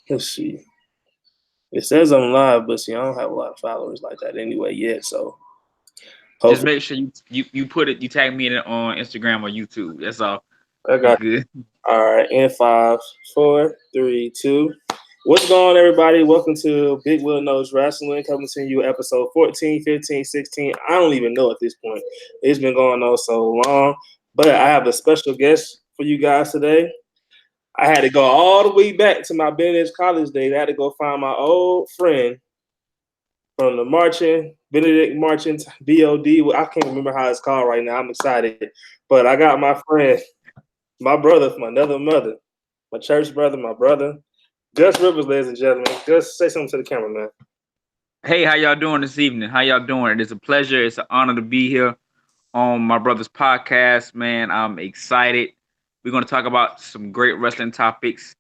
Let's see. It says I'm live, but see, I don't have a lot of followers like that anyway yet. So Just hopefully, make sure you put it, you tag me in it on Instagram or YouTube. That's all. I We got good. you. All right. In five, four, three, two. What's going on, everybody? Welcome to Big Will Knows Wrestling, coming to you episode 14, 15, 16. I don't even know at this point. It's been going on so long. But I have a special guest for you guys today. I had to go all the way back to my Benedict College days. I had to go find my old friend from the marching, Benedict Marching BOD. I can't remember how it's called right now. I'm excited. But I got my friend, my brother from another mother, my church brother, my brother, Gus Rivers, ladies and gentlemen. Gus, say something to the camera, man. Hey, how y'all doing this evening? How y'all doing? It is a pleasure. It's an honor to be here on my brother's podcast, man. I'm excited. We're going to talk about some great wrestling topics.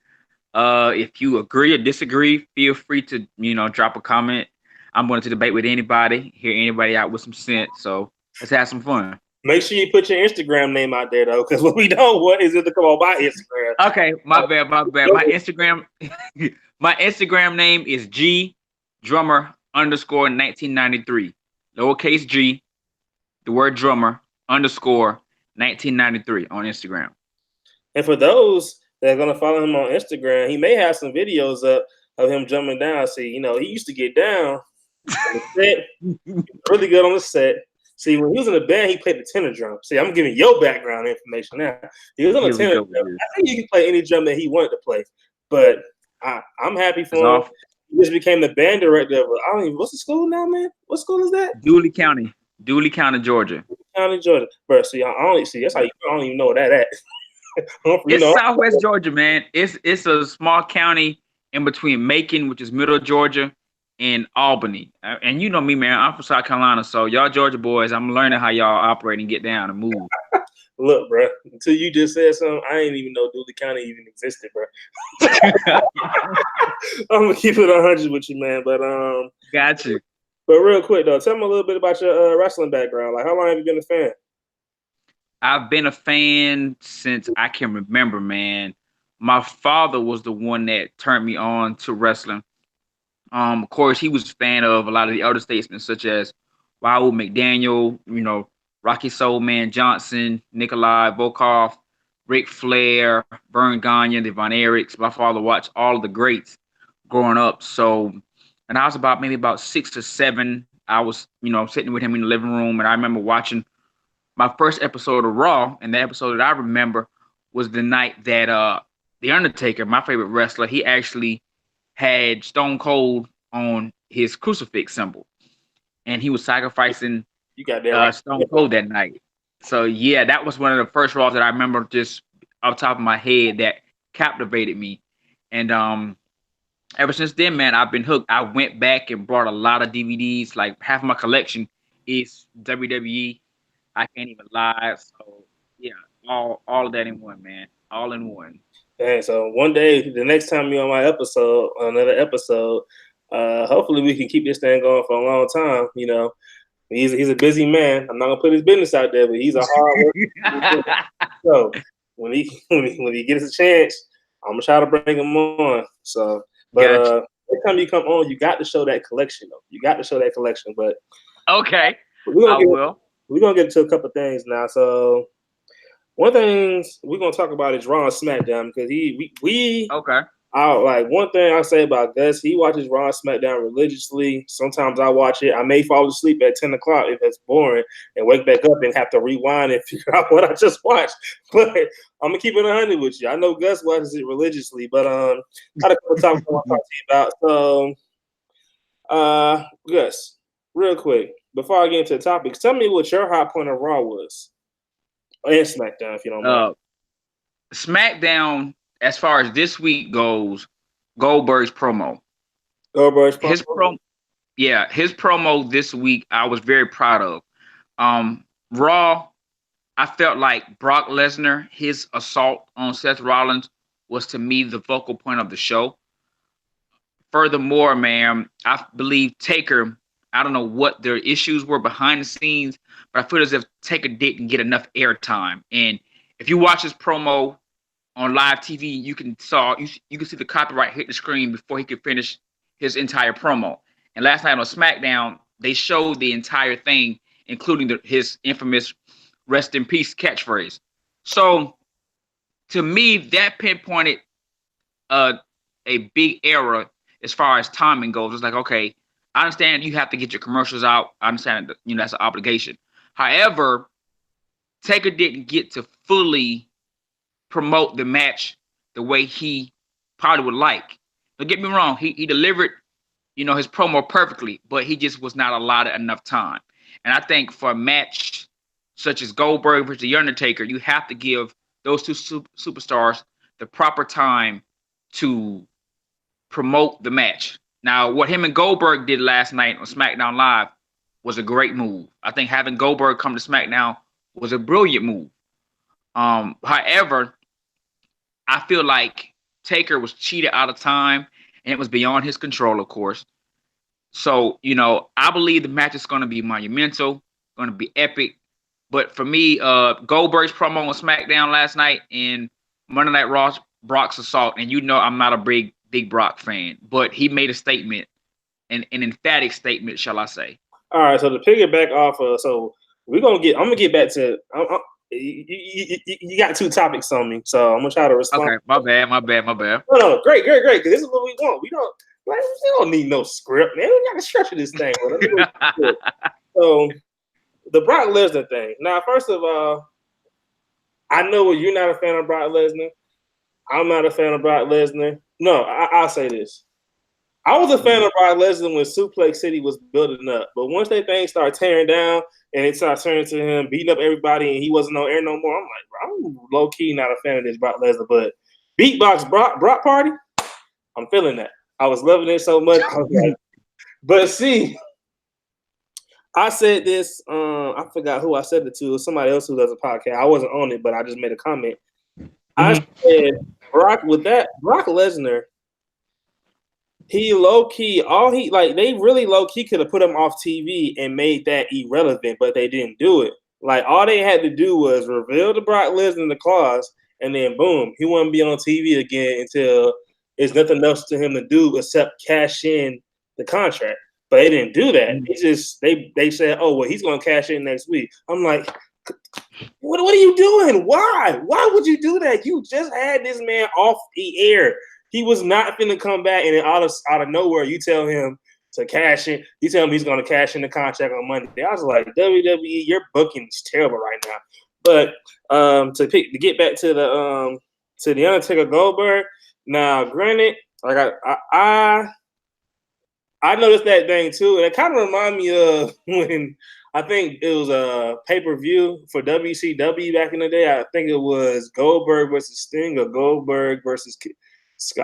If you agree or disagree, feel free to, drop a comment. I'm going to debate with anybody, hear anybody out with some sense. So let's have some fun. Make sure you put your Instagram name out there, though, because what we don't want is it to come on my Instagram. Okay, my bad, my bad. My Instagram, my Instagram name is G Drummer underscore 1993. Lowercase G, the word drummer underscore 1993 on Instagram. And for those that are going to follow him on Instagram, he may have some videos up of him jumping down. See, he used to get down on the set, really good on the set. See, when he was in the band, he played the tenor drum. See, I'm giving your background information now. He was on the Here we tenor go with drum. this. I think he could play any drum that he wanted to play. But I'm happy It's for him. off. He just became the band director of, I don't even, what's the school now, man? What school is that? Dooley County, Georgia. County, Georgia. Bro, see, I only see, that's how I don't even know where that at. you It's know, Southwest Georgia, man. It's a small county in between Macon, which is middle Georgia, and Albany. And you know me, man. I'm from South Carolina, so y'all Georgia boys, I'm learning how y'all operate and get down and move. look, bro, until you just said something, I didn't even know Dooley County even existed, bro. I'm gonna keep it 100 with you, man. Got you. But real quick though, tell me a little bit about your wrestling background. Like, how long have you been a fan? I've been a fan since I can remember, man. My father was the one that turned me on to wrestling. Of course, he was a fan of a lot of the other statesmen, such as Raul McDaniel, Rocky Soulman Johnson, Nikolai Volkov, Ric Flair, Vern Gagne, the Von Erichs. My father watched all of the greats growing up. So, and I was maybe about 6 or 7. I was, sitting with him in the living room, and I remember watching my first episode of Raw, and the episode that I remember was the night that The Undertaker, my favorite wrestler, he actually had Stone Cold on his crucifix symbol, and he was sacrificing You got that right. Stone Cold that night. So yeah, that was one of the first Raws that I remember just off the top of my head that captivated me, and ever since then, man, I've been hooked. I went back and brought a lot of DVDs. Like half of my collection is WWE. I can't even lie. So yeah, all of that in one, man. All in one. And so one day, the next time you're on my episode, another episode, hopefully we can keep this thing going for a long time. He's a busy man. I'm not gonna put his business out there, but he's a hard worker. So when he gets a chance, I'm gonna try to bring him on. So, but Gotcha. every time you come on, you got to show that collection, though. You got to show that collection. But Okay, we're I gonna get will. we're gonna get into a couple of things now. So one thing we're gonna talk about is Raw and SmackDown because we Okay. like one thing I say about Gus, he watches Raw and SmackDown religiously. Sometimes I watch it. I may fall asleep at 10 o'clock if it's boring and wake back up and have to rewind and figure out what I just watched. But I'm gonna keep it 100 with you. I know Gus watches it religiously, but got a couple topics I want to talk to you about. So Gus, real quick, before I get into the topics, tell me what your high point of Raw was. And SmackDown, if you don't mind. SmackDown, as far as this week goes, Goldberg's promo. Goldberg's His promo. his promo this week I was very proud of. Raw, I felt like Brock Lesnar, his assault on Seth Rollins was to me the focal point of the show. Furthermore, man, I believe Taker, I don't know what their issues were behind the scenes, but I feel as if Taker didn't get enough airtime. And if you watch his promo, on live TV, you can see the copyright hit the screen before he could finish his entire promo. And last night on SmackDown, they showed the entire thing, including his infamous "Rest in Peace" catchphrase. So to me, that pinpointed uh, a big error as far as timing goes. It's like, okay, I understand you have to get your commercials out. I understand that, that's an obligation. However, Taker didn't get to fully promote the match the way he probably would like. Don't get me wrong, he delivered, his promo perfectly, but he just was not allotted enough time. And I think for a match such as Goldberg versus The Undertaker, you have to give those two superstars the proper time to promote the match. Now, what him and Goldberg did last night on SmackDown Live was a great move. I think having Goldberg come to SmackDown was a brilliant move. However, I feel like Taker was cheated out of time, and it was beyond his control, of course. So, I believe the match is going to be monumental, going to be epic. But for me, Goldberg's promo on SmackDown last night and Monday Night Raw, Brock's assault, and I'm not a big Brock fan, but he made a statement, an emphatic statement, shall I say. All right, so to piggyback off of, I'm gonna get back to, you got two topics on me, so I'm gonna try to respond. Okay, my bad. No, great, because this is what we want. We don't need no script, man. We gotta structure this thing. So the Brock Lesnar thing. Now, first of all, I know you're not a fan of Brock Lesnar. I'm not a fan of Brock Lesnar. No, I'll say this. I was a fan of Brock Lesnar when Suplex City was building up, but once that thing started tearing down and it started turning to him beating up everybody and he wasn't on air no more, I'm like, bro, I'm low key not a fan of this Brock Lesnar. But Beatbox Brock Party, I'm feeling that. I was loving it so much. But see, I said this. I forgot who I said it to. It was somebody else who does a podcast. I wasn't on it, but I just made a comment. I said Brock Lesnar. He low key, they really low key could have put him off TV and made that irrelevant, but they didn't do it. Like all they had to do was reveal the Brock Lesnar the clause, and then boom, he wouldn't be on TV again until there's nothing else to him to do except cash in the contract. But they didn't do that. It's just they said, oh well, he's gonna cash in next week. I'm like, what are you doing? Why? Why would you do that? You just had this man off the air. He was not finna come back, and then out of nowhere, you tell him to cash in. You tell him he's gonna cash in the contract on Monday. I was like, WWE, your booking is terrible right now. But to get back to the Undertaker Goldberg. Now, granted, like I noticed that thing too, and it kind of reminded me of when I think it was a pay-per-view for WCW back in the day. I think it was Goldberg versus Sting or Goldberg versus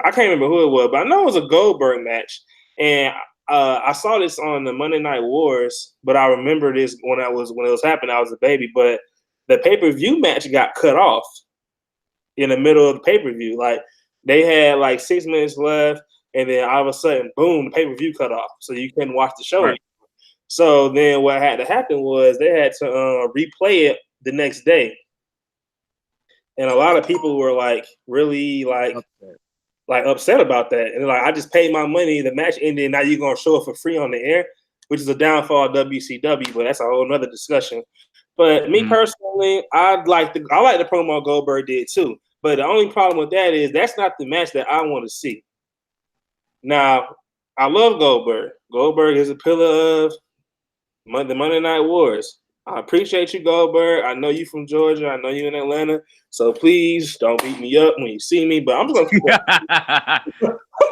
I can't remember who it was, but I know it was a Goldberg match. And I saw this on the Monday Night Wars, but I remember this when it was happening. I was a baby, but the pay-per-view match got cut off in the middle of the pay-per-view. Like they had like 6 minutes left, and then all of a sudden, boom, the pay-per-view cut off, so you couldn't watch the show. Right. So then what had to happen was they had to replay it the next day, and a lot of people were like really upset about that. And like, I just paid my money, the match ended, now you're gonna show it for free on the air, which is a downfall of WCW, but that's a whole nother discussion. But me personally, I like the promo Goldberg did too. But the only problem with that is that's not the match that I want to see. Now, I love Goldberg. Goldberg is a pillar of the Monday Night Wars. I appreciate you, Goldberg. I know you from Georgia. I know you in Atlanta. So please don't beat me up when you see me. But I'm just gonna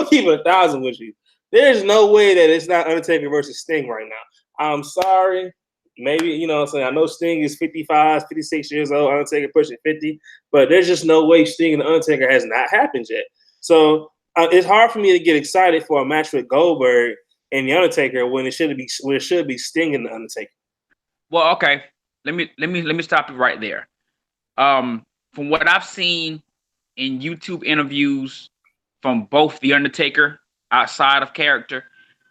keep it 1,000 with you. There's no way that it's not Undertaker versus Sting right now. I'm sorry. Maybe, what I'm saying, I know Sting is 55, 56 years old. Undertaker pushing 50. But there's just no way Sting and the Undertaker has not happened yet. So it's hard for me to get excited for a match with Goldberg and the Undertaker when it should be Sting and the Undertaker. Well, okay. Let me stop you right there. From what I've seen in YouTube interviews from both The Undertaker outside of character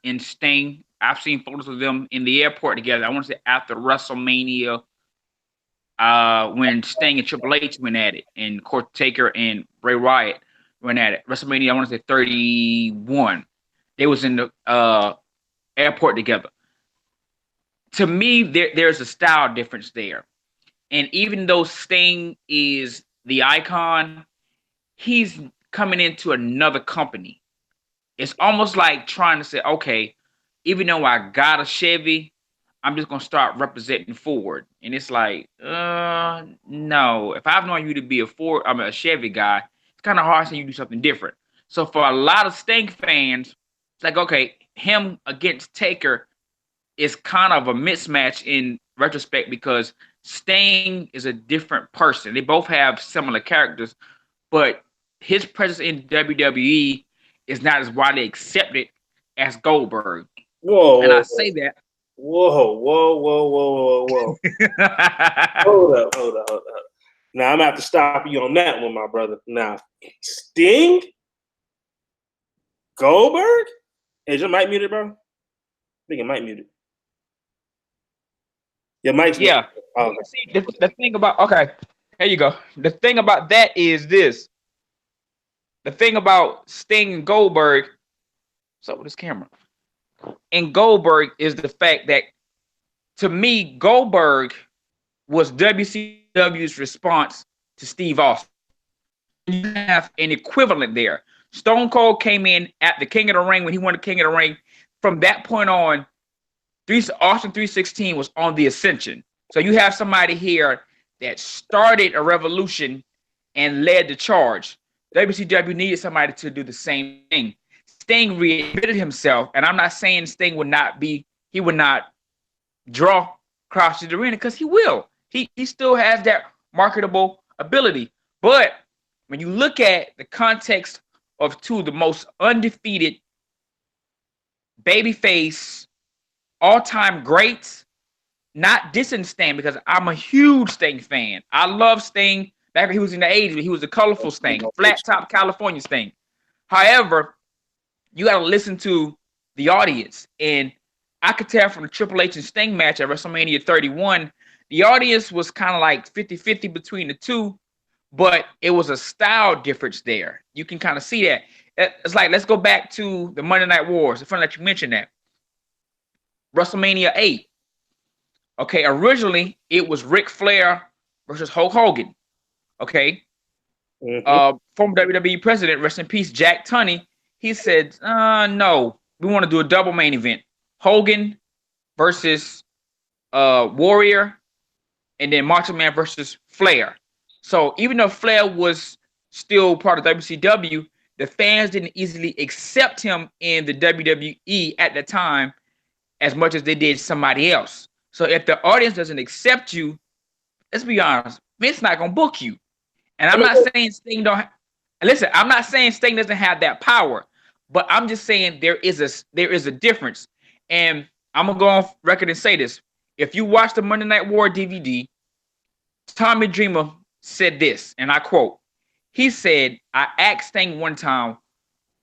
and Sting, I've seen photos of them in the airport together. I want to say after WrestleMania when Sting and Triple H went at it, and Court Taker and Bray Wyatt went at it. WrestleMania, I want to say 31. They was in the airport together. To me, there's a style difference there. And even though Sting is the icon, he's coming into another company. It's almost like trying to say, okay, even though I got a Chevy, I'm just gonna start representing Ford. And it's like, no. If I've known you to be I'm a Chevy guy, it's kind of hard to say you do something different. So for a lot of Sting fans, it's like, okay, him against Taker is kind of a mismatch in retrospect because Sting is a different person. They both have similar characters, but his presence in WWE is not as widely accepted as Goldberg. Whoa, And whoa, I say that. whoa, whoa, whoa, whoa, whoa, whoa. Hold up. Now I'm gonna have to stop you on that one, my brother. Now, Sting, Goldberg, is your mic muted, bro? I think your mic muted. Your mic's muted. Yeah. Oh, okay. See, the thing about here you go. The thing about that is this. The thing about Sting and Goldberg. What's up with this camera? And Goldberg is the fact that, to me, Goldberg was WCW's response to Steve Austin. You have an equivalent there. Stone Cold came in at the King of the Ring when he won the King of the Ring. From that point on, Austin 316 was on the ascension. So you have somebody here that started a revolution and led the charge. WCW needed somebody to do the same thing. Sting reinvented himself, and I'm not saying Sting would not draw crowds to the arena, because he will. He still has that marketable ability. But when you look at the context of two of the most undefeated babyface all-time greats, not dissing Sting, because I'm a huge Sting fan. I love Sting back when he was in the 80s. He was a colorful Sting, flat top California Sting. However, you got to listen to the audience. And I could tell from the Triple H and Sting match at WrestleMania 31, the audience was kind of like 50-50 between the two, but it was a style difference there. You can kind of see that. It's like, let's go back to the Monday Night Wars. It's funny that you mentioned that. WrestleMania 8. Okay, originally it was Ric Flair versus Hulk Hogan. Okay. Former WWE president, rest in peace, Jack Tunney, he said, no, we want to do a double main event. Hogan versus Warrior, and then Macho Man versus Flair. So even though Flair was still part of WCW, the fans didn't easily accept him in the WWE at the time as much as they did somebody else. So if the audience doesn't accept you, let's be honest, Vince not gonna book you. And I'm not saying Sting don't listen. I'm not saying Sting doesn't have that power, but I'm just saying there is a difference. And I'm gonna go on record and say this: if you watch the Monday Night War DVD, Tommy Dreamer said this, and I quote: he said, "I asked Sting one time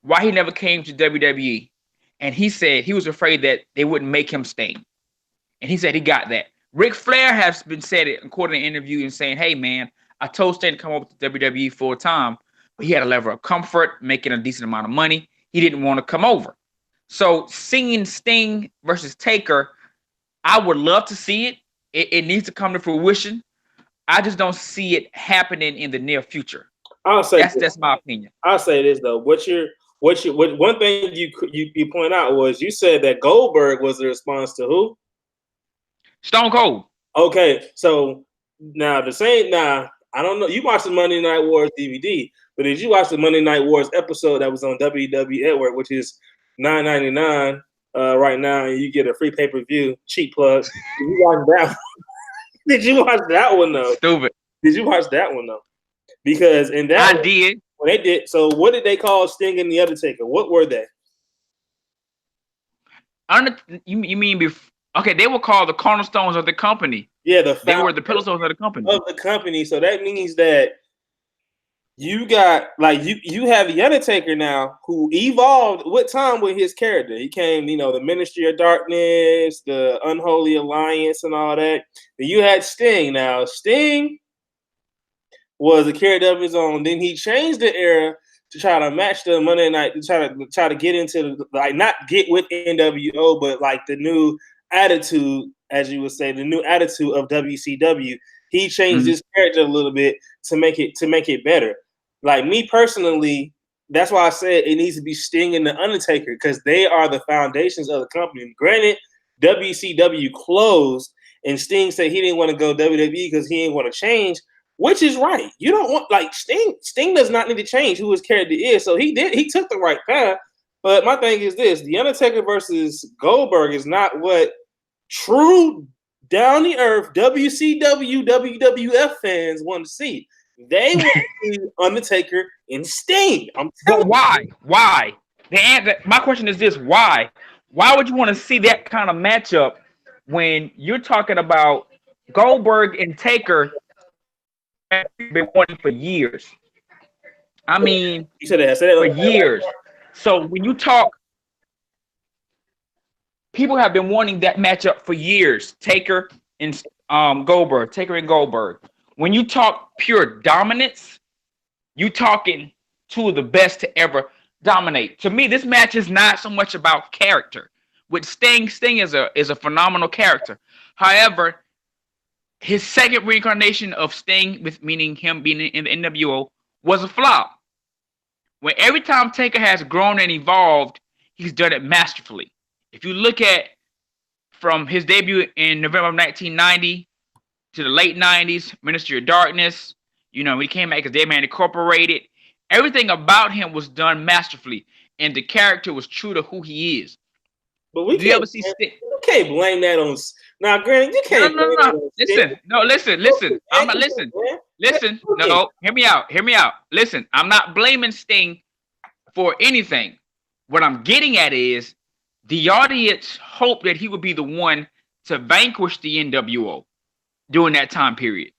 why he never came to WWE, and he said he was afraid that they wouldn't make him Sting." And he said he got that. Ric Flair has been said it, according to an interview, and saying, "Hey man, I told Sting to come over to WWE full time, but he had a level of comfort, making a decent amount of money. He didn't want to come over." So seeing Sting versus Taker, I would love to see it. It needs to come to fruition. I just don't see it happening in the near future. I'll say that's my opinion. I'll say this though. What one thing you point out was you said that Goldberg was the response to who? Stone Cold. Okay, so now I don't know. You watched the Monday Night Wars DVD, but did you watch the Monday Night Wars episode that was on WWE Network, which is $9.99 right now, and you get a free pay-per-view? Cheap plug. Did you watch that? Did you watch that one though? Stupid. Did you watch that one though? Because in that I did. When they did. So what did they call Sting and the Undertaker? What were they? You mean before? Okay, they were called the cornerstones of the company. Yeah, they were the pillowstones of the company. So that means that you got like you have the Undertaker now who evolved with time with his character. He came, the Ministry of Darkness, the Unholy Alliance, and all that. But you had Sting. Now Sting was a character of his own. Then he changed the era to try to match the Monday Night, to try to get into like not get with NWO, but like the new attitude, as you would say, the new attitude of WCW. He changed his character a little bit to make it better. Like me personally, that's why I said it needs to be Sting and the Undertaker because they are the foundations of the company. Granted, WCW closed, and Sting said he didn't want to go WWE because he didn't want to change. Which is right. You don't want like Sting. Sting does not need to change who his character is. So he did. He took the right path. But my thing is this: The Undertaker versus Goldberg is not what true down the earth WCW WWF fans want to see. They want to see Undertaker and Sting. But why? Why? My question is this: why? Why would you want to see that kind of matchup when you're talking about Goldberg and Taker been wanting for years? I mean, you said that for years. So when you talk, people have been wanting that matchup for years. Taker and Goldberg. Taker and Goldberg. When you talk pure dominance, you talking two of the best to ever dominate. To me, this match is not so much about character. With Sting, Sting is a phenomenal character. However, his second reincarnation of Sting, with meaning him being in the NWO, was a flop. When every time Taker has grown and evolved, he's done it masterfully. If you look at from his debut in November of 1990 to the late 90s, Ministry of Darkness, when he came back as Deadman Incorporated, everything about him was done masterfully, and the character was true to who he is. But we can't blame that on. Now, granted, you can't. No. Listen. I'm not listen. Listen. No, hear me out. Listen, I'm not blaming Sting for anything. What I'm getting at is the audience hoped that he would be the one to vanquish the NWO during that time period.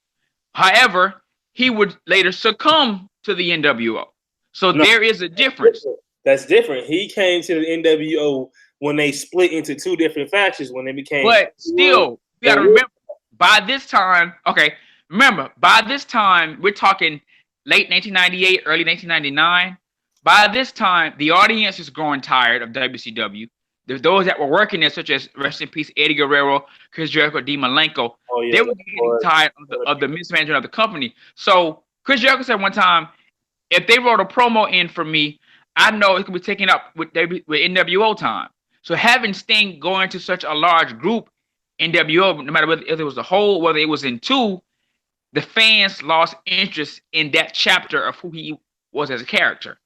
However, he would later succumb to the NWO. So there is a difference. That's different. He came to the NWO when they split into two different factions when they became. But still, you gotta remember, by this time, we're talking late 1998, early 1999. By this time, the audience is growing tired of WCW. There's those that were working there, such as rest in peace Eddie Guerrero, Chris Jericho, Dean Malenko. They were getting tired of the mismanagement of the company. So Chris Jericho said one time, if they wrote a promo in for me, I know it could be taken up with NWO time. So having Sting go into such a large group, NWO, no matter whether it was the whole, whether it was in two, the fans lost interest in that chapter of who he was as a character.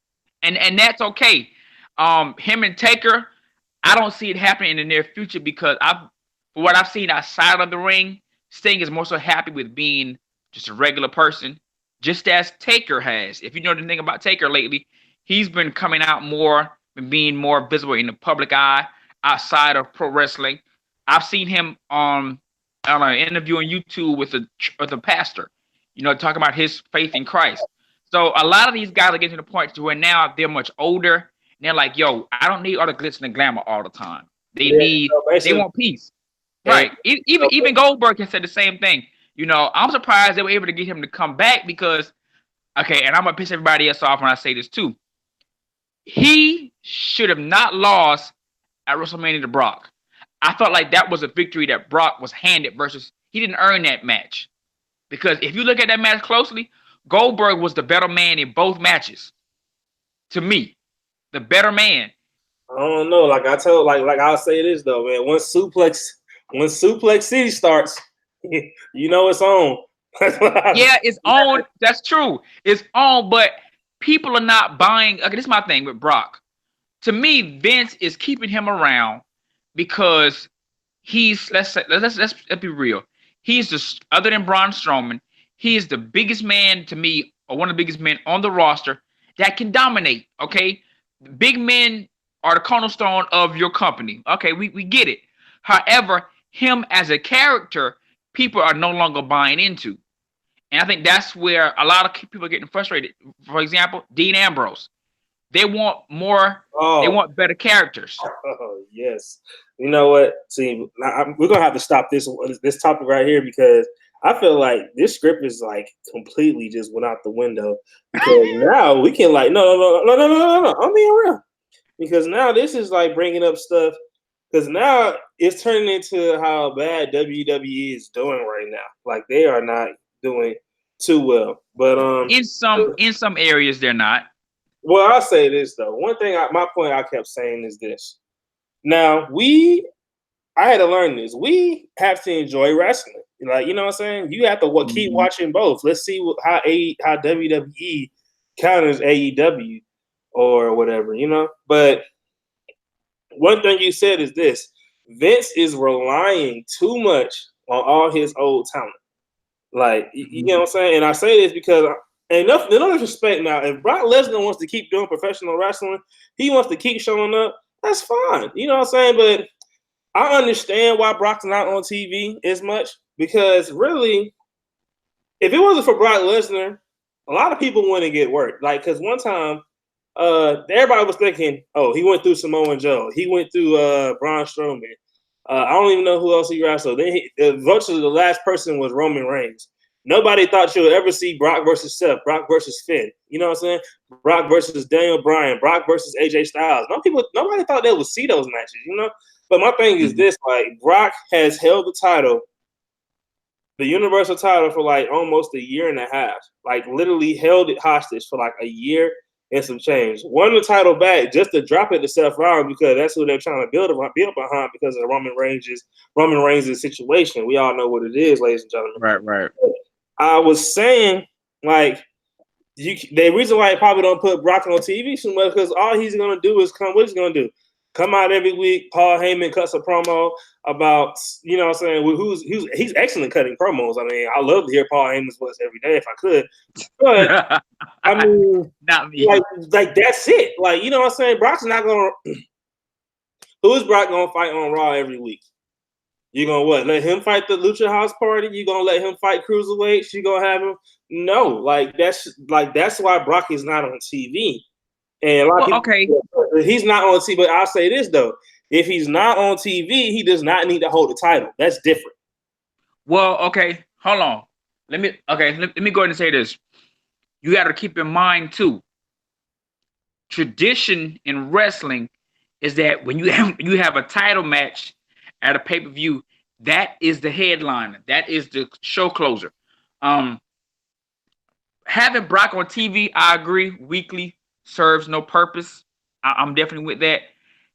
And that's okay. Him and Taker, I don't see it happening in the near future because for what I've seen outside of the ring, Sting is more so happy with being just a regular person, just as Taker has. If you know anything about Taker lately, he's been coming out more and being more visible in the public eye outside of pro wrestling. I've seen him on an interview on YouTube with a pastor, talking about his faith in Christ. So a lot of these guys are getting to the point to where now they're much older. And they're like, yo, I don't need all the glitz and the glamour all the time. They want peace. Right. Even Goldberg can say the same thing. I'm surprised they were able to get him to come back because, okay, and I'm going to piss everybody else off when I say this too. He should have not lost at WrestleMania to Brock. I felt like that was a victory that Brock was handed versus he didn't earn that match. Because if you look at that match closely, Goldberg was the better man in both matches. To me, the better man. I don't know. Like I'll say this though, man. Once Suplex City starts, it's on. Yeah, it's on. That's true. It's on, but people are not buying. Okay, this is my thing with Brock. To me, Vince is keeping him around because he's let's be real. He's the other than Braun Strowman. He is the biggest man to me, or one of the biggest men on the roster that can dominate. Okay, big men are the cornerstone of your company. Okay, we get it. However, him as a character, people are no longer buying into. And I think that's where a lot of people are getting frustrated. For example, Dean Ambrose. They want more. They Oh, want better characters. oh yes. You know what? See, we're gonna have to stop this topic right here because I feel like this script is like completely just went out the window because now we can like no. I'm being real because now this is like bringing up stuff because now it's turning into how bad WWE is doing right now. Like they are not doing too well. But In some areas, they're not. well, I'll say this though. One thing, my point I kept saying is this. Now I had to learn this. We have to enjoy wrestling. Like you know what I'm saying. You have to keep Mhm. watching both. Let's see how WWE counters AEW or whatever. You know, but one thing you said is this: Vince is relying too much on all his old talent. Like you know what I'm saying. And I say this because enough. No disrespect. Now, if Brock Lesnar wants to keep doing professional wrestling, he wants to keep showing up. That's fine. You know what I'm saying. But I understand why Brock's not on TV as much because really, if it wasn't for Brock Lesnar, a lot of people wouldn't get work. Like, because one time, everybody was thinking, oh, he went through Samoa Joe, he went through Braun Strowman. I don't even know who else he wrestled. Then virtually the last person was Roman Reigns. Nobody thought you would ever see Brock versus Seth, Brock versus Finn. You know what I'm saying? Brock versus Daniel Bryan, Brock versus AJ Styles. Nobody thought they would see those matches. You know. But my thing is Mhm. this: like Brock has held the title, the Universal title, for like almost a year and a half. Like literally held it hostage for like a year and some change. Won the title back just to drop it to Seth Rollins because that's who they're trying to build behind because of Roman Reigns' situation. We all know what it is, ladies and gentlemen. Right, right. I was saying like the reason why he probably don't put Brock on TV so much because all he's gonna do is come. What he's gonna do? Come out every week. Paul Heyman cuts a promo about you know what I'm saying. He's excellent cutting promos. I mean, I love to hear Paul Heyman's voice every day if I could. But I mean, Not like me. like that's it. Like you know what I'm saying. Brock's not gonna. Who is Brock gonna fight on Raw every week? You gonna what? Let him fight the Lucha House Party? You gonna let him fight cruiserweights? You gonna have him? No, that's why Brock is not on TV. And a lot of Well, okay. people, he's not on TV. But I'll say this though: if he's not on TV, he does not need to hold the title. That's different. Well, okay. Hold on. Let me go ahead and say this. You got to keep in mind too. Tradition in wrestling is that when you have a title match at a pay per view, that is the headliner. That is the show closer. Um, Having Brock on TV, I agree, weekly serves no purpose. I'm definitely with that.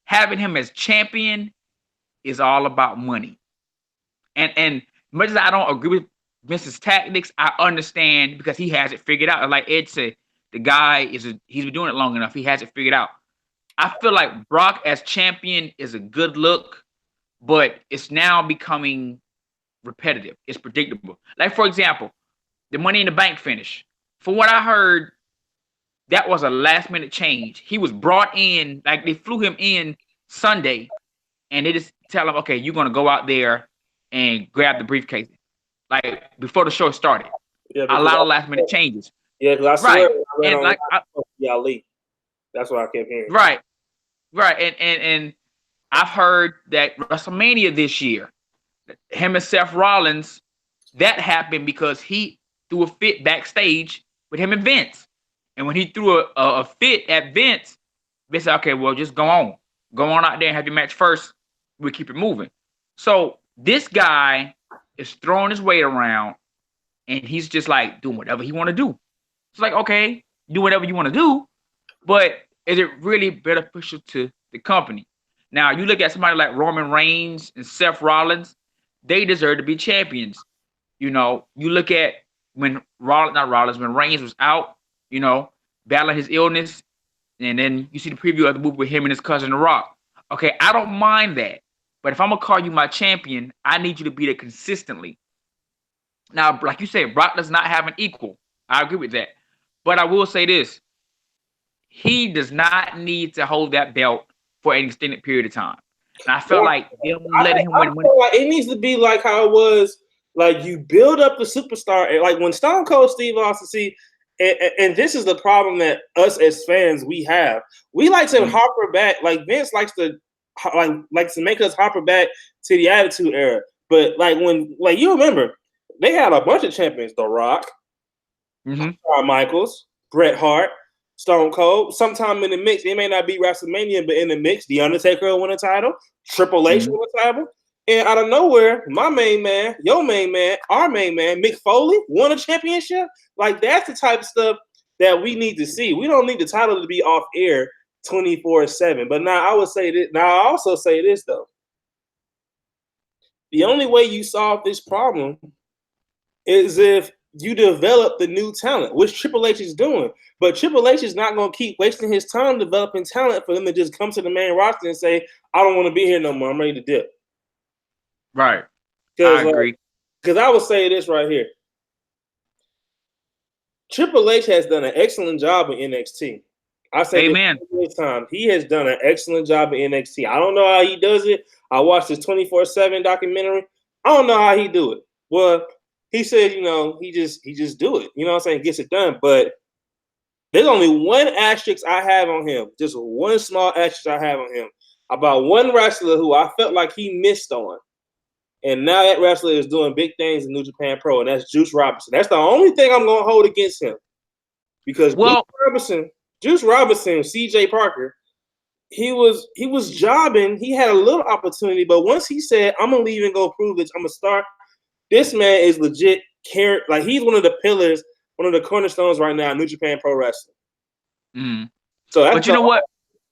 Having him as champion is all about money. And much as I don't agree with Vince's tactics, I understand because he has it figured out. Like Ed said, the guy he's been doing it long enough. He has it figured out. I feel like Brock as champion is a good look, but it's now becoming repetitive. It's predictable. Like for example, the Money in the Bank finish. From what I heard, that was a last minute change. He was brought in, like they flew him in Sunday, and they just tell him, okay, you're gonna go out there and grab the briefcase. Like before the show started, Yeah, a because lot of last minute changes. I swear Right, I read and online like Ali. That's what I kept hearing. right, right, and I've heard that WrestleMania this year, him and Seth Rollins, that happened because he threw a fit backstage with him and Vince. And when he threw a fit at Vince, Vince said, okay, well, just go on. Go on out there and have your match first. We'll keep it moving. So this guy is throwing his weight around and he's just like doing whatever he want to do. It's like, okay, do whatever you want to do, but is it really beneficial to the company? Now, you look at somebody like Roman Reigns and Seth Rollins, they deserve to be champions. You look at when when Reigns was out, battling his illness, and then you see the preview of the movie with him and his cousin The Rock. Okay, I don't mind that. But if I'm gonna call you my champion, I need you to be there consistently. Now, like you said, Brock does not have an equal. I agree with that. But I will say this: he does not need to hold that belt for an extended period of time. And I felt Well, like them letting him win. feel like it needs to be like how it was. Like you build up the superstar, and like when Stone Cold Steve Austin, see, and this is the problem that us as fans we have. We like to harper back, like Vince likes to likes to make us harper back to the Attitude Era. But like when like you remember, they had a bunch of champions: The Rock, Shawn Michaels, Bret Hart, Stone Cold. Sometime in the mix, it may not be WrestleMania, but in the mix, The Undertaker will win a title, Triple H win a title. And out of nowhere, my main man, your main man, our main man, Mick Foley, won a championship. Like, that's the type of stuff that we need to see. We don't need the title to be off air 24/7. But now I would say this. Now I also say this though. The only way you solve this problem is if you develop the new talent, which Triple H is doing. But Triple H is not going to keep wasting his time developing talent for them to just come to the main roster and say, I don't want to be here no more. I'm ready to dip. Right. I agree. Because I would say this right here. Triple H has done an excellent job in NXT. I say this time. He has done an excellent job in NXT. I don't know how he does it. I watched his 24/7 documentary. I don't know how he do it. Well, he said, he just do it. You know what I'm saying? Gets it done. But there's only one asterisk I have on him. Just one small asterisk I have on him about one wrestler who I felt like he missed on. And now that wrestler is doing big things in New Japan Pro, and that's Juice Robinson. That's the only thing I'm going to hold against him. Because Juice Robinson, CJ Parker, he was jobbing. He had a little opportunity, but once he said, I'm going to leave and go prove that I'm a star, this man is legit like he's one of the pillars, one of the cornerstones right now in New Japan Pro Wrestling. So but you know what?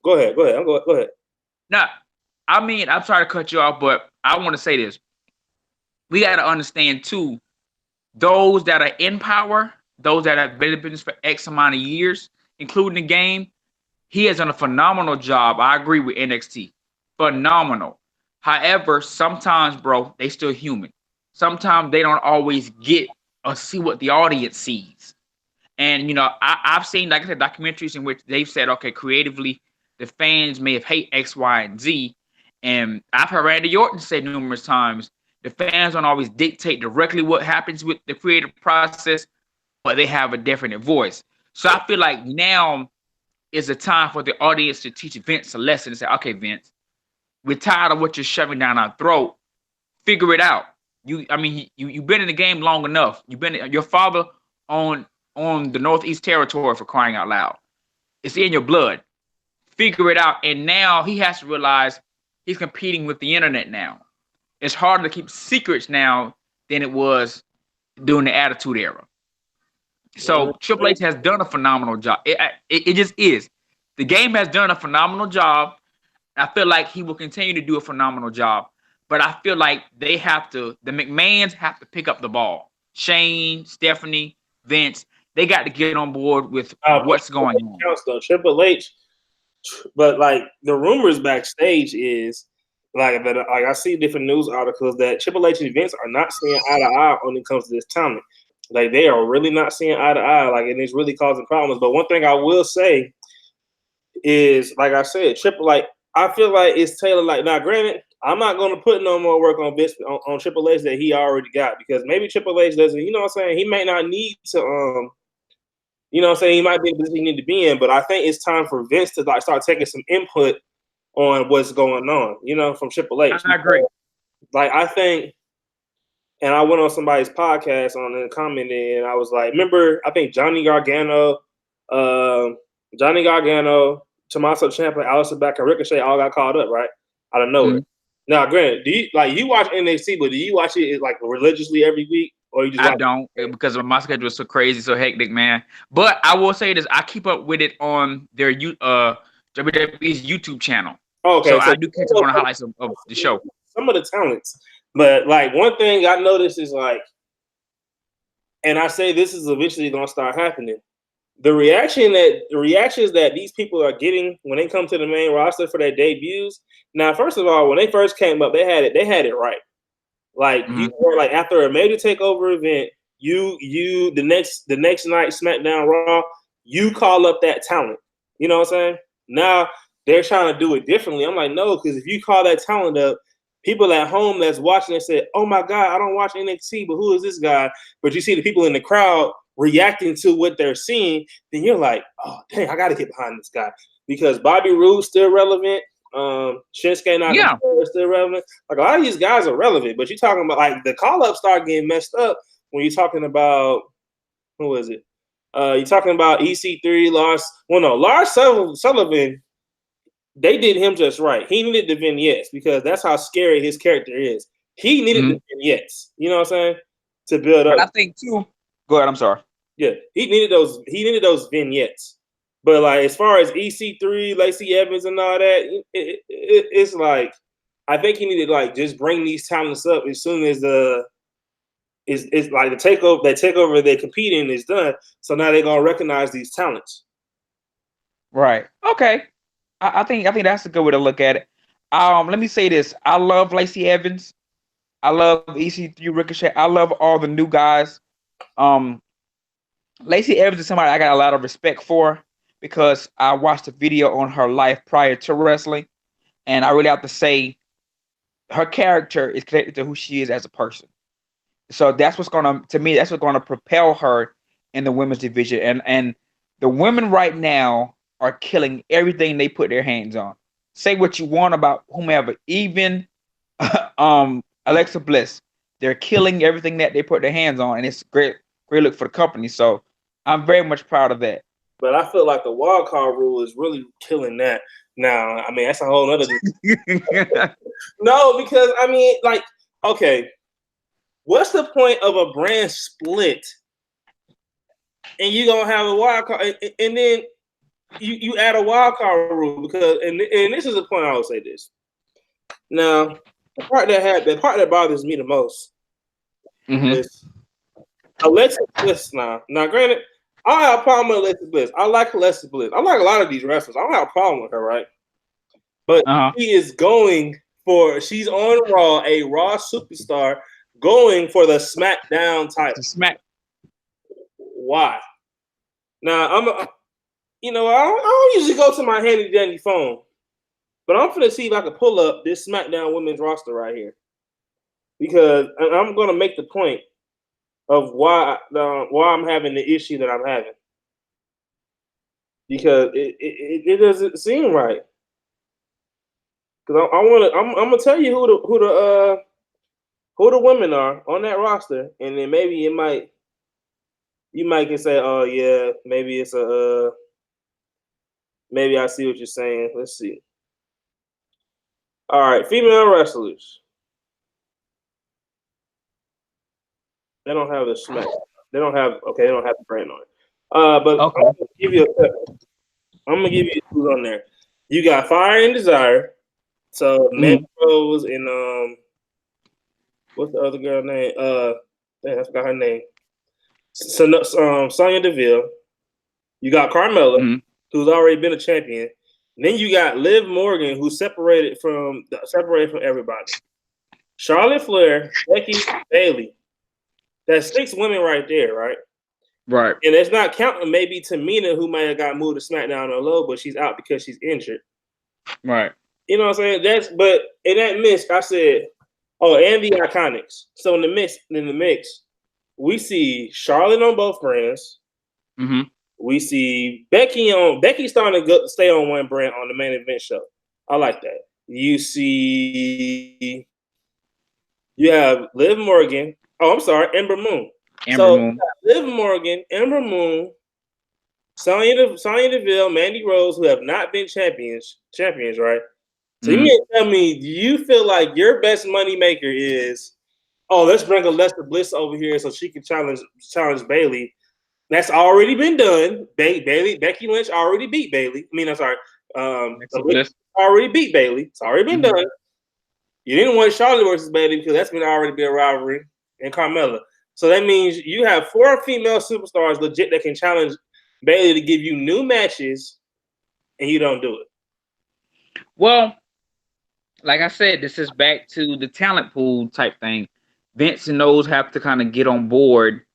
Go ahead. Go ahead. Now, I mean, I'm sorry to cut you off, but I want to say this. We got to understand, too, those that are in power, those that have been in business for X amount of years, including the game, he has done a phenomenal job. I agree with NXT. Phenomenal. However, sometimes, bro, they still human. Sometimes they don't always get or see what the audience sees. And, I've seen, like I said, documentaries in which they've said, okay, creatively, the fans may have hate X, Y, and Z. And I've heard Randy Orton say numerous times, the fans don't always dictate directly what happens with the creative process, but they have a definite voice. So I feel like now is a time for the audience to teach Vince a lesson and say, okay, Vince, we're tired of what you're shoving down our throat. Figure it out. You've been in the game long enough. Your father on the Northeast Territory, for crying out loud. It's in your blood. Figure it out. And now he has to realize he's competing with the internet now. It's harder to keep secrets now than it was during the Attitude Era. So Triple H has done a phenomenal job. It just is. The game has done a phenomenal job. I feel like he will continue to do a phenomenal job. But I feel like the McMahons have to pick up the ball. Shane, Stephanie, Vince, they got to get on board with what's going on. Triple H, but like the rumors backstage is like I see different news articles that Triple H and Vince are not seeing eye to eye when it comes to this talent. Like they are really not seeing eye to eye, like, and it's really causing problems. But one thing I will say is, like I said, I feel like it's Taylor. Like, now, granted, I'm not going to put no more work on Vince on Triple H that he already got, because maybe Triple H doesn't. You know what I'm saying? He may not need to. You know what I'm saying? He might be in the position he need to be in, but I think it's time for Vince to like start taking some input on what's going on. From Triple H. I agree. Like, I think. And I went on somebody's podcast and commented, and I was like, remember, I think Johnny Gargano, Tommaso Ciampa, Aleister Black, and Ricochet all got called up, right? Out of nowhere. Now, granted, do you watch NXT, but do you watch it like religiously every week? Or you just I don't, because my schedule is so crazy, so hectic, man. But I will say this, I keep up with it on their WWE's YouTube channel. Okay. So I do catch up on the highlights of the show. Some of the talents. But like one thing I noticed is like, and I say this is eventually gonna start happening. The reactions that these people are getting when they come to the main roster for their debuts. Now, first of all, when they first came up, they had it right. Like you were like after a major takeover event, the next night SmackDown Raw, you call up that talent. You know what I'm saying? Now they're trying to do it differently. I'm like, no, because if you call that talent up, people at home that's watching and say, "Oh my God, I don't watch NXT, but who is this guy?" But you see the people in the crowd reacting to what they're seeing, then you're like, "Oh dang, I got to get behind this guy," because Bobby Roode's still relevant. Shinsuke Nakamura is still relevant. Like a lot of these guys are relevant, but you're talking about like the call up start getting messed up when you're talking about who is it? You're talking about EC3, Lars. Well, no, Lars Sullivan. They did him just right. He needed the vignettes because that's how scary his character is. He needed the vignettes. You know what I'm saying? To build up. But I think too. Go ahead. I'm sorry. Yeah, he needed those. He needed those vignettes. But like as far as EC3, Lacey Evans, and all that, it's like I think he needed to like just bring these talents up as soon as it's like the takeover they're competing is done. So now they're gonna recognize these talents. Right. Okay. I think that's a good way to look at it. Let me say this. I love Lacey Evans. I love EC3 Ricochet. I love all the new guys. Lacey Evans is somebody I got a lot of respect for because I watched a video on her life prior to wrestling, and I really have to say her character is connected to who she is as a person. So that's what's gonna propel her in the women's division. And the women right now are killing everything they put their hands on. Say what you want about whomever, even Alexa Bliss. They're killing everything that they put their hands on, and it's great look for the company. So I'm very much proud of that. But I feel like the wild card rule is really killing that. Now, I mean, that's a whole other. No, because I mean, like, okay, what's the point of a brand split, and you gonna have a wild card, and then you add a wild card rule because, and this is the point I would say this. Now, the part that bothers me the most is Alexa Bliss. Now, granted, I don't have a problem with Alexa Bliss. I like Alexa Bliss. I like a lot of these wrestlers. I don't have a problem with her, right? But she is she's on Raw, a Raw superstar, going for the SmackDown title. Why? Now, I don't usually go to my handy dandy phone, but I'm going to see if I can pull up this SmackDown women's roster right here. Because I'm going to make the point of why I'm having the issue that I'm having. Because it doesn't seem right. Because I'm gonna tell you who the women are on that roster, and then maybe you might can say, oh yeah, maybe it's maybe I see what you're saying. Let's see. All right, female wrestlers. They don't have the smack. They don't have the brand on it. But okay. I'm gonna give you who's on there. You got Fire and Desire. So Mandy Rose and what's the other girl name? I forgot her name. Sonya Deville. You got Carmella, who's already been a champion. And then you got Liv Morgan, who's separated from everybody. Charlotte Flair, Becky, Bayley. That's 6 women right there, right? Right. And it's not counting maybe Tamina, who might have got moved to SmackDown or low, but she's out because she's injured. Right. You know what I'm saying? But in that mix, I said, oh, and the Iconics. So in the mix, we see Charlotte on both brands. Mm-hmm. We see Becky starting to stay on one brand on the main event show. I like that. You have Liv Morgan. Oh, I'm sorry, Ember Moon. Liv Morgan, Ember Moon, Sonya Deville, Mandy Rose, who have not been champions, right? So you mean to tell me, do you feel like your best money maker is, oh, let's bring Alexa Bliss over here so she can challenge Bayley? That's already been done. Becky Lynch already beat Bayley. I mean, I'm sorry. Already beat Bayley. It's already been done. You didn't want Charlotte versus Bayley because that's already been a rivalry, and Carmella. So that means you have 4 female superstars legit that can challenge Bayley to give you new matches, and you don't do it. Well, like I said, this is back to the talent pool type thing. Vince and those have to kind of get on board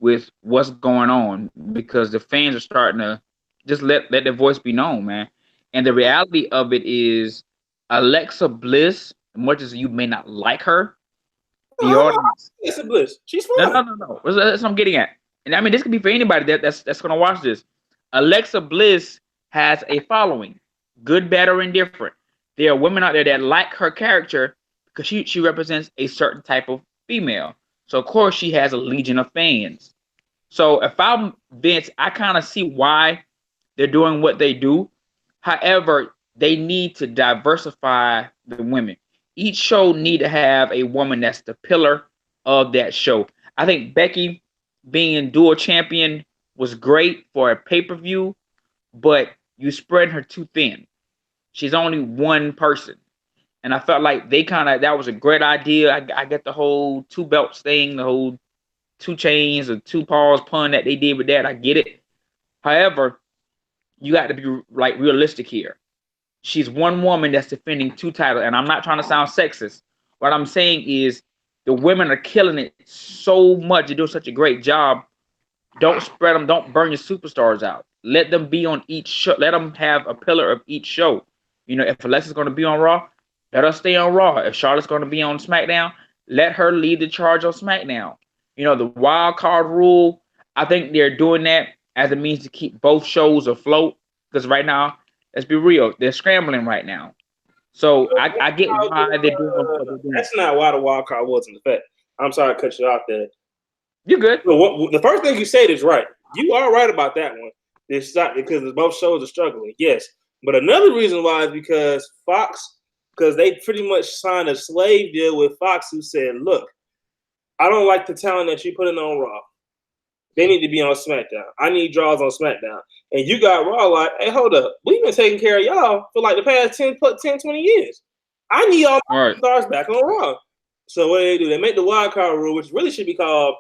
with what's going on because the fans are starting to just let their voice be known, man. And the reality of it is Alexa Bliss much as you may not like her, the Oh, audience. it's a bliss. She's No, fine. no, no, no. That's what I'm getting at. And I mean, this could be for anybody that's gonna watch this. Alexa Bliss has a following, good, bad, or indifferent. There are women out there that like her character because she represents a certain type of female. So of course she has a legion of fans. So if I'm Vince, I kind of see why they're doing what they do. However, they need to diversify the women. Each show need to have a woman that's the pillar of that show. I think Becky being dual champion was great for a pay-per-view, but you spread her too thin. She's only one person. And I felt like that was a great idea. I get the whole two belts thing, the whole two chains or two paws pun that they did with that. I get it. However, you got to be like realistic here. She's one woman that's defending two titles, and I'm not trying to sound sexist. What I'm saying is the women are killing it so much. They're doing such a great job. Don't spread them. Don't burn your superstars out. Let them be on each show. Let them have a pillar of each show. You know, if Alexa's going to be on Raw, let her stay on Raw. If Charlotte's going to be on SmackDown, let her lead the charge on SmackDown. You know, the wild card rule, I think they're doing that as a means to keep both shows afloat. Because right now, let's be real, they're scrambling right now. So I get why they're doing what they're doing. That's not why the wild card was in effect. I'm sorry to cut you off there. You're good. The first thing you said is right. You are right about that one. It's not because both shows are struggling. Yes, but another reason why is because Fox, because they pretty much signed a slave deal with Fox, who said, "Look, I don't like the talent that you're putting on Raw. They need to be on SmackDown. I need draws on SmackDown." And you got Raw like, "Hey, hold up. We've been taking care of y'all for like the past 10, 20 years. I need all my stars back on Raw." So what do? They make the wild card rule, which really should be called,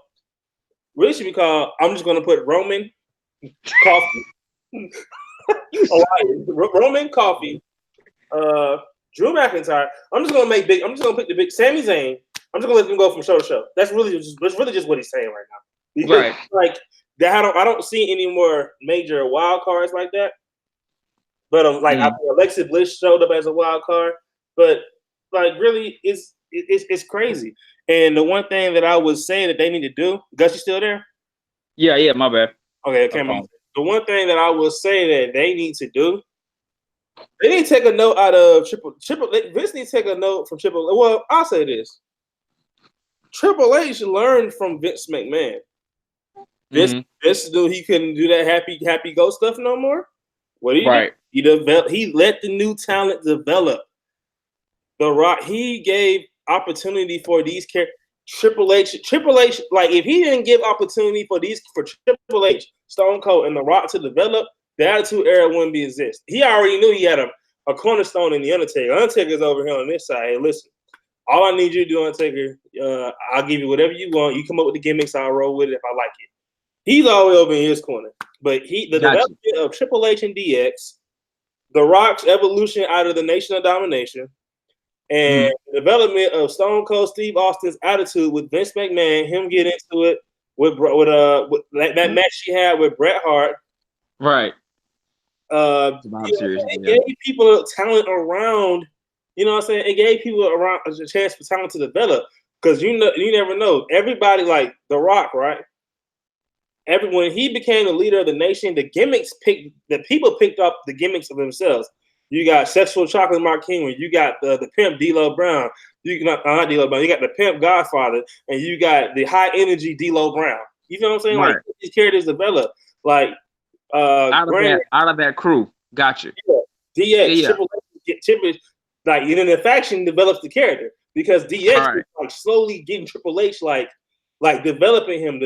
I'm just going to put Roman Coffee. Roman Coffee. Drew McIntyre. I'm just going to pick the big Sami Zayn. I'm just going to let them go from show to show. That's really just what he's saying right now. Because, right. Like that, I don't see any more major wild cards like that. But Alexa Bliss showed up as a wild card. But like, really, it's crazy. And the one thing that I would say that they need to do, Gus, you still there? Yeah, my bad. Okay. The one thing that I will say that they need to do, they need to take a note out of Triple. Vince needs to take a note from Triple. Well, I'll say this: Triple H learned from Vince McMahon. Vince knew he couldn't do that happy go stuff no more. What he did? He let the new talent develop. The Rock, he gave opportunity for these characters. Triple H, like if he didn't give opportunity for Triple H, Stone Cold, and The Rock to develop, the Attitude Era wouldn't be exist. He already knew he had a cornerstone in the Undertaker. Undertaker's over here on this side. Hey, listen, all I need you to do, Undertaker, I'll give you whatever you want. You come up with the gimmicks, I'll roll with it if I like it. He's always over in his corner. But development of Triple H and DX, The Rock's evolution out of the Nation of Domination, and the development of Stone Cold Steve Austin's attitude with Vince McMahon, him getting into it with that match he had with Bret Hart. Right. It gave people talent around. You know what I'm saying? It gave people around a chance for talent to develop. Because you never know. Everybody like The Rock, right? When he became the leader of the nation, the people picked up the gimmicks of themselves. You got Sexual Chocolate Mark Henry. You got the pimp D'Lo Brown. Not D'Lo Brown. You got the pimp Godfather, and you got the high energy D'Lo Brown. You know what I'm saying? Right. Like these characters develop. Like out of that crew. Gotcha. Yeah, DX, Triple H, like the faction develops the character because DX is like slowly getting Triple H like developing him.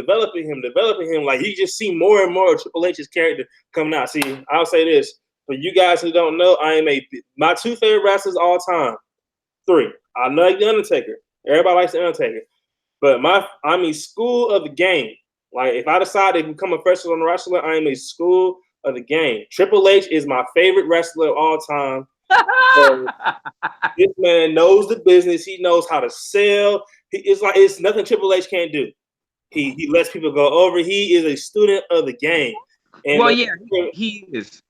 Like you just see more and more of Triple H's character coming out. See, I'll say this. For you guys who don't know, my two favorite wrestlers all time. 3. I like The Undertaker. Everybody likes The Undertaker. But I'm a school of the game. Like if I decide to become a professional wrestler, I am a school of the game. Triple H is my favorite wrestler of all time. So, this man knows the business. He knows how to sell. It's nothing Triple H can't do. He lets people go over. He is a student of the game. And he is.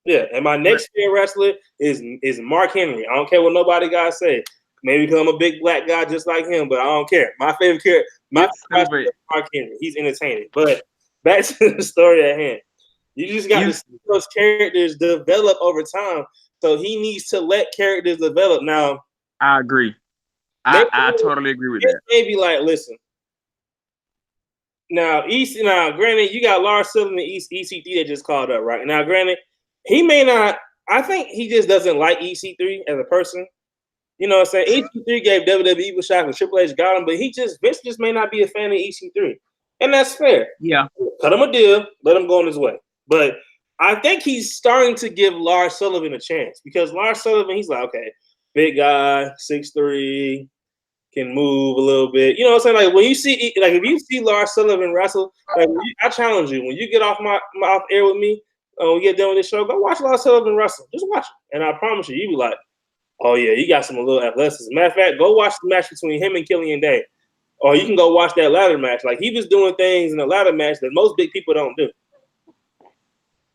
Yeah, and my next favorite wrestler is Mark Henry. I don't care what nobody got to say. Maybe because I'm a big black guy just like him, but I don't care. My favorite character, my favorite is Mark Henry. He's entertaining. But back to the story at hand. You just got to see those characters develop over time. So he needs to let characters develop. Now, I agree. I totally agree with that. Maybe like, listen. Now, granted, you got Lars Sullivan and EC3 that just called up, right? Now, granted, he may not. I think he just doesn't like EC3 as a person. You know what I'm saying? EC3 gave WWE a shot and Triple H got him, but Vince just may not be a fan of EC3. And that's fair. Yeah. Cut him a deal, let him go on his way. But I think he's starting to give Lars Sullivan a chance because Lars Sullivan, he's like, okay, big guy, 6'3", can move a little bit. You know what I'm saying? Like when you see, like if you see Lars Sullivan wrestle, like I challenge you, when you get off my off air with me, we get done with this show, go watch Lars Sullivan wrestle. Just watch it. And I promise you, be like, oh yeah, you got some little athleticism. Matter of fact, go watch the match between him and Killian Day. Or you can go watch that ladder match. Like he was doing things in the ladder match that most big people don't do.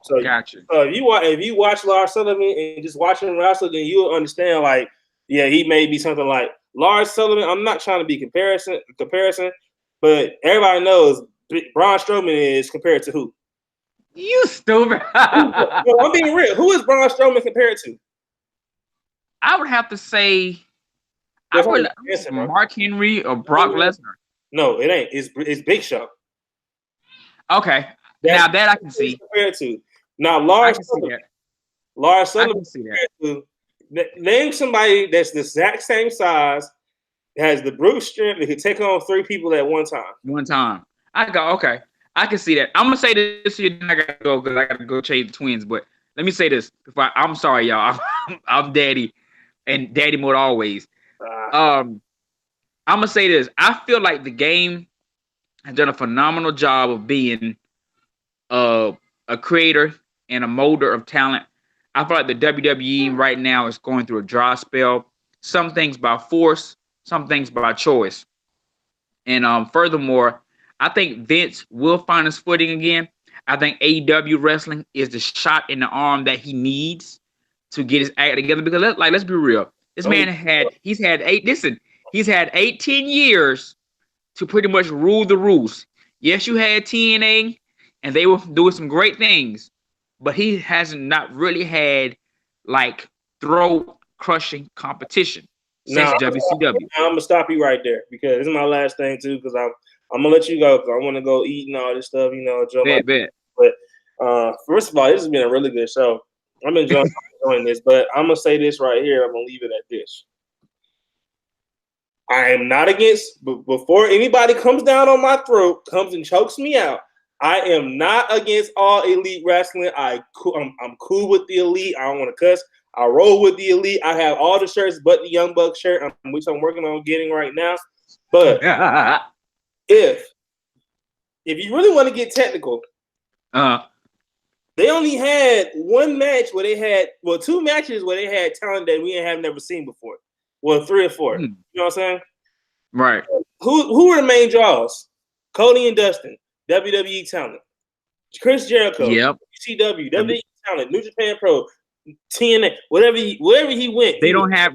So, gotcha. If you watch Lars Sullivan and just watch him wrestle, then you'll understand. Like, yeah, he may be something like Lars Sullivan. I'm not trying to be comparison, but everybody knows Braun Strowman is compared to who? You stupid. I'm being real. Who is Braun Strowman compared to? I would have to say Mark Henry or Brock Lesnar. No, it ain't. It's Big Show. Okay. Now that I can see. Compared to. Now Lars Sullivan. Lars Sullivan. I can see that. Name somebody that's the exact same size, has the brute strength, that can take on 3 people at one time. I go, okay. I can see that. I'm gonna say this here, then I gotta go because I gotta go chase the twins. But let me say this. I'm sorry, y'all. I'm daddy and daddy mode always. I'm gonna say this. I feel like the game has done a phenomenal job of being a creator and a molder of talent. I feel like the WWE right now is going through a dry spell. Some things by force, some things by choice. And furthermore, I think Vince will find his footing again. I think AEW wrestling is the shot in the arm that he needs to get his act together. Because let's be real. This man he's had 18 years to pretty much rule the roost. Yes, you had TNA, and they were doing some great things, but he hasn't not really had like throat crushing competition since WCW. I'm gonna stop you right there because this is my last thing too. Because I'm gonna let you go because I want to go eat and all this stuff. You know, bet. But first of all, this has been a really good show. I'm enjoying this, but I'm gonna say this right here. I'm gonna leave it at this. I am not against, but before anybody comes down on my throat, comes and chokes me out, I am not against all elite wrestling. I'm cool with the elite. I don't want to cuss. I roll with the elite. I have all the shirts but the Young Bucks shirt, which I'm working on getting right now. But if you really want to get technical, they only had one match where they had, 2 matches where they had talent that we have never seen before. Well, 3 or 4. You know what I'm saying? Right. Who were the main draws? Cody and Dustin, WWE talent. Chris Jericho, CW, WWE talent, New Japan Pro, TNA, wherever he went. They don't have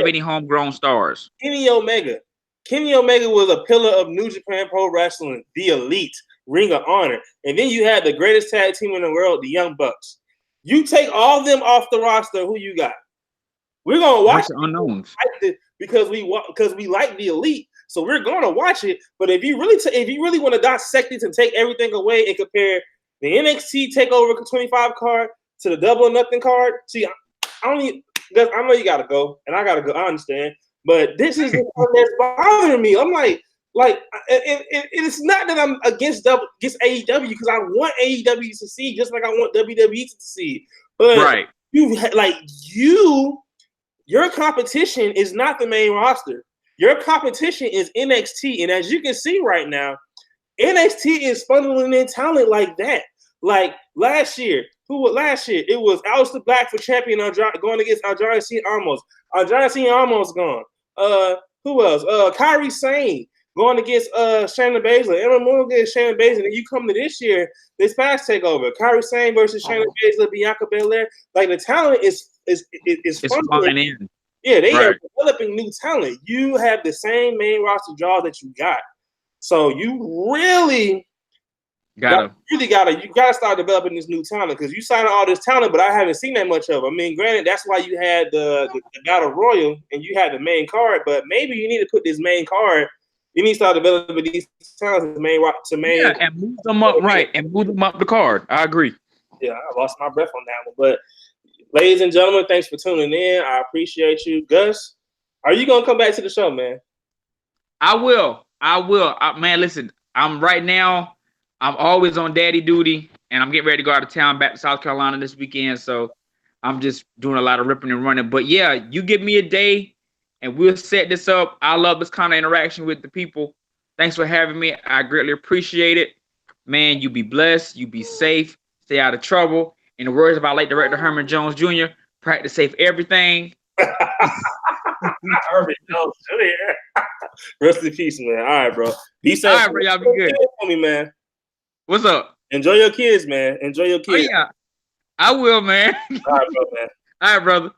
any homegrown stars. Kenny Omega was a pillar of New Japan Pro Wrestling, the Elite, Ring of Honor. And then you had the greatest tag team in the world, the Young Bucks. You take all of them off the roster, who you got? We're gonna watch the unknowns because we like the Elite, so we're gonna watch it. But if you really want to dissect it and take everything away and compare the NXT Takeover 25 card to the Double or Nothing card, see, I know you gotta go, and I gotta go. I understand, but this is the one that's bothering me. I'm like, it's not that I'm against AEW because I want AEW to succeed just like I want WWE to succeed. But your competition is not the main roster. Your competition is NXT. And as you can see right now, NXT is funneling in talent like that. Like last year, it was Aleister Black for champion going against Andrade Cien Almas. Andrade Cien Almas gone. Who else? Kairi Sane going against Shayna Baszler. Emma Moon against Shayna Baszler. And you come to this year, this past takeover, Kairi Sane versus Shayna Baszler, Bianca Belair. Like the talent is flying in. Yeah, they are Right. developing new talent. You have the same main roster draw that you got. So you really Gotta. gotta start developing this new talent because you signed all this talent, but I haven't seen that much of. I mean, granted, that's why you had the battle royal and you had the main card, but maybe you need to put this main card. You need to start developing these talents to main. Yeah, and move them up right and move them up the card. I agree. Yeah, I lost my breath on that one. But ladies and gentlemen, thanks for tuning in. I appreciate you, Gus. Are you gonna come back to the show, man? I will. Man, listen, I'm right now, I'm always on daddy duty and I'm getting ready to go out of town back to South Carolina this weekend. So I'm just doing a lot of ripping and running. But yeah, you give me a day and we'll set this up. I love this kind of interaction with the people. Thanks for having me. I greatly appreciate it. Man, you be blessed. You be safe. Stay out of trouble. In the words of our late director Herman Jones Jr., practice safe everything. Herman Jones Jr. Rest in peace, man. All right, bro. Be safe. All right, bro. Y'all be good. For me, man. What's up? Enjoy your kids, man. Enjoy your kids. Oh, yeah. I will, man. All right, bro, man. All right, brother.